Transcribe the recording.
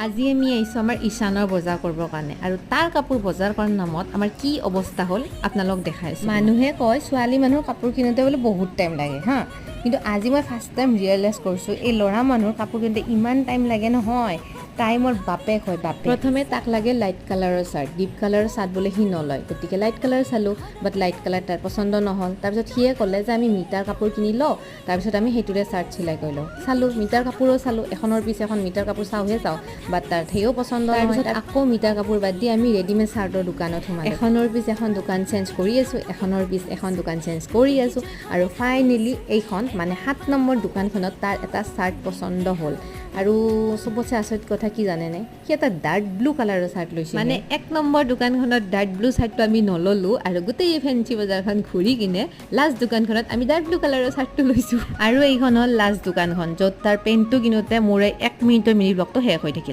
আজি আমি আহিছোঁ আমাৰ ঈশানৰ বজাৰ কৰিবৰ কাৰণে আৰু তাৰ কাপোৰ বজাৰ কৰাৰ নামত আমাৰ কি অৱস্থা হ'ল আপোনালোক দেখাইছোঁ। মানুহে কয় ছোৱালী মানুহৰ কাপোৰ কিনোতে বোলে বহুত টাইম লাগে হা, কিন্তু আজি মই ফাৰ্ষ্ট টাইম ৰিয়েলাইজ কৰিছোঁ এই ল'ৰা মানুহৰ কাপোৰ কিনোতে ইমান টাইম লাগে নহয়। টাইমৰ বাপেক হয় বাপেক। প্ৰথমে তাক লাগে লাইট কালাৰৰ চাৰ্ট, ডিপ কালাৰৰ চাৰ্ট বোলে সি নলয়, গতিকে লাইট কালাৰ চালোঁ, বাট লাইট কালাৰ তাৰ পচন্দ নহ'ল। তাৰপিছত সিয়ে ক'লে যে আমি মিটাৰ কাপোৰ কিনি লওঁ, তাৰপিছত আমি সেইটোৰে চাৰ্ট চিলাই কৰি লওঁ। চালোঁ মিটাৰ কাপোৰো চালোঁ, এখনৰ পিছ এখন মিটাৰ কাপোৰ চাওঁহে চাওঁ, বাট তাৰ সেইও পচন্দ নহয়। তাৰপিছত আকৌ মিটাৰ কাপোৰ বাদ দি আমি ৰেডিমেড চাৰ্টৰ দোকানত সোমালোঁ। এখনৰ পিছ এখন দোকান চেঞ্জ কৰি আছোঁ, এখনৰ পিছ এখন দোকান চেঞ্জ কৰি আছোঁ, আৰু ফাইনেলি এইখন মানে 7 নম্বৰ দোকানখনত তাৰ এটা চাৰ্ট পচন্দ হ'ল। আৰু চবতছে আচৰিত কথা কি জানেনে, সি এটা ডাৰ্ক ব্লু কালাৰৰ চাৰ্ট লৈছিল। মানে 1 নম্বৰ দোকানখনত ডাৰ্ক ব্লু চাৰ্টটো আমি নললোঁ, আৰু গোটেই ফেঞ্চি বজাৰখন ঘূৰি কিনে লাষ্ট দোকানখনত আমি ডাৰ্ক ব্লু কালাৰৰ চাৰ্টটো লৈছোঁ। আৰু এইখন হ'ল লাষ্ট দোকানখন, য'ত তাৰ পেণ্টটো কিনোতে মোৰ 1 মিনিটৰ মিনি ব্লগটো শেষ হৈ থাকিল।